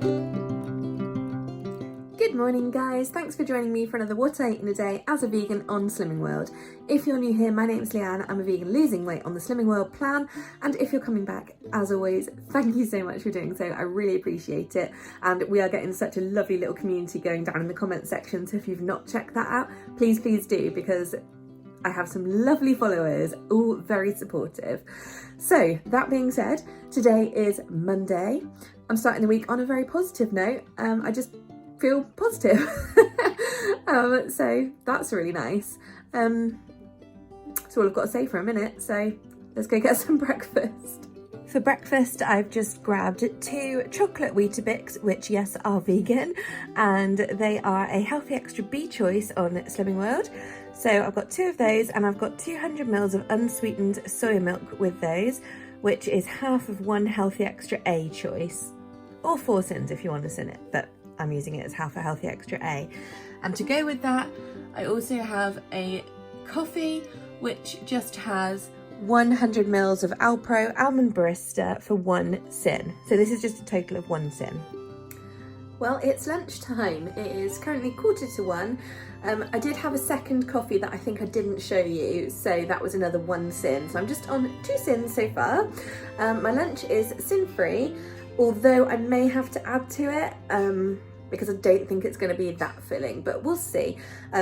Good morning guys, thanks for joining me for another What I Eat in a Day as a vegan on Slimming World. If you're new here, my name's Leanne, I'm a vegan losing weight on the Slimming World plan, and if you're coming back, as always, thank you so much for doing so, I really appreciate it, and we are getting such a lovely little community going down in the comment section, so if you've not checked that out, please do, because I have some lovely followers, all very supportive. So that being said, today is Monday. I'm starting the week on a very positive note. I just feel positive. So that's really nice. That's all I've got to say for a minute. So let's go get some breakfast. For breakfast, I've just grabbed 2 chocolate Weetabix, which yes, are vegan, and they are a healthy extra B choice on Slimming World. So I've got 2 of those, and I've got 200 mils of unsweetened soya milk with those, which is half of 1 healthy extra A choice, or 4 sins if you want a sin it, but I'm using it as half a healthy extra A. And to go with that, I also have a coffee, which just has 100 mils of Alpro Almond Barista for 1 sin. So this is just a total of 1 sin. Well, it's lunchtime. It is currently 1:45. I did have a second coffee that I think I didn't show you, so that was another 1 sin. So I'm just on 2 sins so far. My lunch is sin-free, although I may have to add to it because I don't think it's going to be that filling, but we'll see.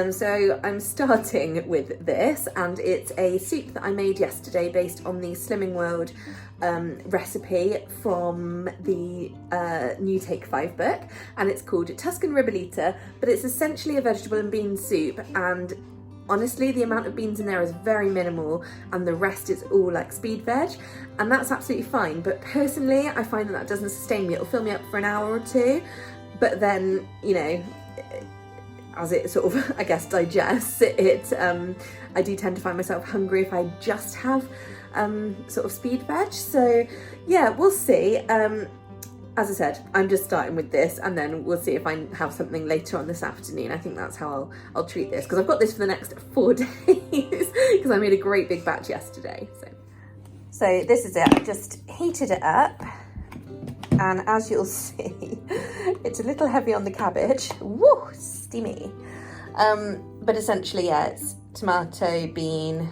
So I'm starting with this, and it's a soup that I made yesterday based on the Slimming World recipe from the new Take 5 book, and it's called Tuscan Ribollita, but it's essentially a vegetable and bean soup, and honestly, the amount of beans in there is very minimal, and the rest is all like speed veg, and that's absolutely fine. But personally, I find that doesn't sustain me. It'll fill me up for an hour or 2, but then, you know, as it sort of, I guess, digests it, I do tend to find myself hungry if I just have sort of speed veg. So yeah, we'll see. As I said, I'm just starting with this, and then we'll see if I have something later on this afternoon. I think that's how I'll treat this, because I've got this for the next 4 days because I made a great big batch yesterday. So this is it. I just heated it up, and as you'll see, it's a little heavy on the cabbage. Woo, steamy. But essentially, yeah, it's tomato, bean,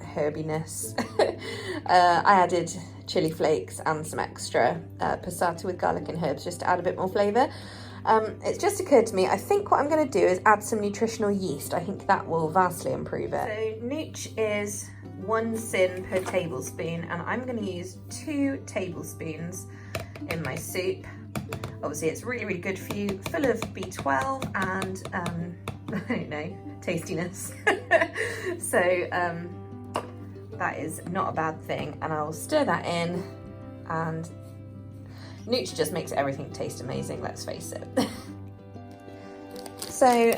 herbiness. I added chili flakes and some extra passata with garlic and herbs just to add a bit more flavour. It's just occurred to me, I think what I'm going to do is add some nutritional yeast. I think that will vastly improve it. So nooch is 1 sin per tablespoon, and I'm going to use 2 tablespoons in my soup. Obviously it's really, really good for you, full of B12 and I don't know, tastiness. So that is not a bad thing, and I'll stir that in, and nooch just makes everything taste amazing, let's face it. So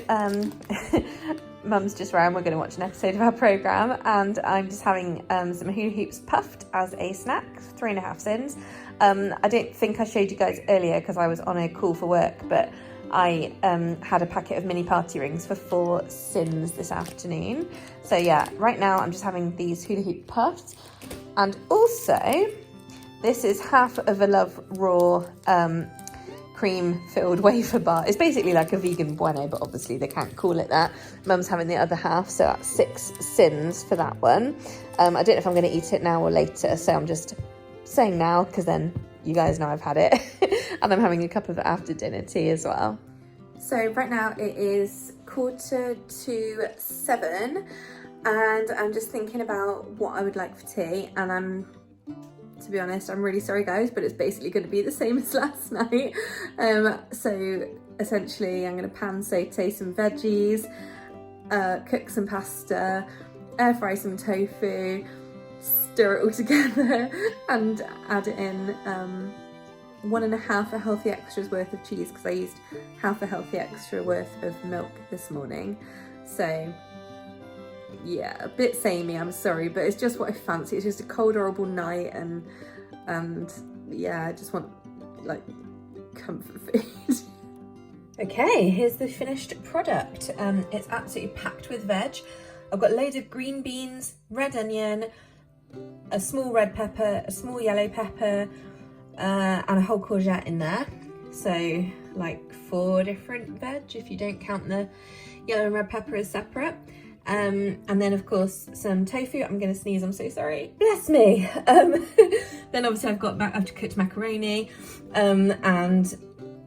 Mum's just round, we're going to watch an episode of our programme, and I'm just having some hula hoops puffed as a snack, 3.5 sins. I don't think I showed you guys earlier because I was on a call for work, but I had a packet of mini party rings for 4 sins this afternoon. So yeah, right now I'm just having these hula hoop puffs, and also this is half of a Love Raw cream-filled wafer bar. It's basically like a vegan bueno, but obviously they can't call it that. Mum's having the other half, so that's 6 sins for that one. I don't know if I'm going to eat it now or later, so I'm just saying now because then you guys know I've had it. And I'm having a cup of after dinner tea as well. So right now it is 6:45, and I'm just thinking about what I would like for tea, and to be honest, I'm really sorry guys, but it's basically going to be the same as last night. So essentially I'm going to pan saute some veggies, cook some pasta, air fry some tofu, stir it all together and add in 1.5 a healthy extra's worth of cheese, because I used half a healthy extra worth of milk this morning. So yeah, a bit samey, I'm sorry, but it's just what I fancy. It's just a cold, horrible night, and yeah, I just want like comfort food. Okay, here's the finished product. It's absolutely packed with veg. I've got loads of green beans, red onion, a small red pepper, a small yellow pepper, and a whole courgette in there. So like 4 different veg if you don't count the yellow and red pepper as separate. And then of course some tofu. I'm gonna sneeze, I'm so sorry, bless me. Then obviously I've cooked macaroni and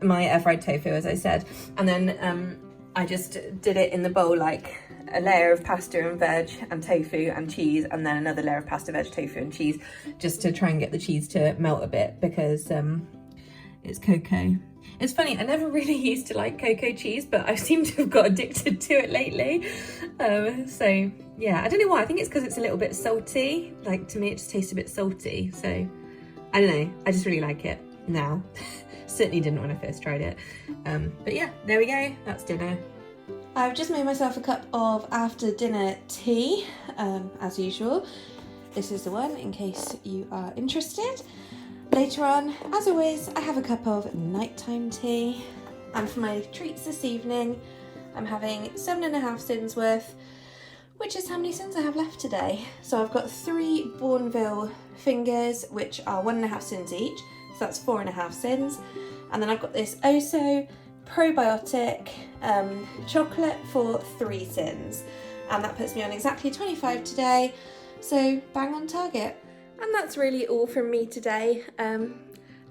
my air fried tofu, as I said, and then I just did it in the bowl, like a layer of pasta and veg and tofu and cheese, and then another layer of pasta, veg, tofu and cheese, just to try and get the cheese to melt a bit, because it's cocoa. It's funny, I never really used to like cocoa cheese, but I seem to have got addicted to it lately. So yeah, I don't know why. I think it's because it's a little bit salty. Like, to me it just tastes a bit salty, so I don't know, I just really like it now. Certainly didn't when I first tried it. But yeah, there we go, that's dinner. I've just made myself a cup of after dinner tea, as usual. This is the one, in case you are interested. Later on, as always, I have a cup of nighttime tea. And for my treats this evening, I'm having 7.5 sins worth, which is how many sins I have left today. So I've got 3 Bourneville fingers, which are 1.5 sins each. So that's 4.5 sins. And then I've got this Oso probiotic chocolate for 3 sins. And that puts me on exactly 25 today. So bang on target. And that's really all from me today. Don't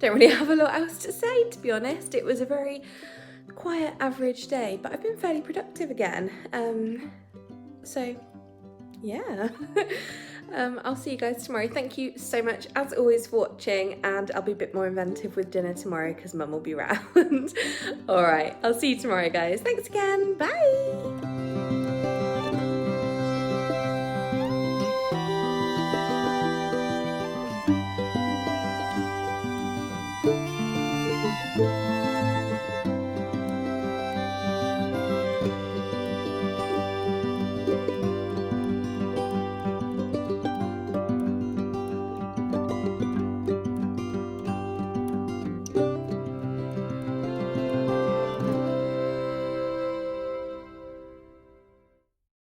really have a lot else to say, to be honest. It was a very quiet, average day, but I've been fairly productive again. So yeah. I'll see you guys tomorrow. Thank you so much, as always, for watching, and I'll be a bit more inventive with dinner tomorrow because Mum will be around. All right, I'll see you tomorrow, guys. Thanks again. Bye.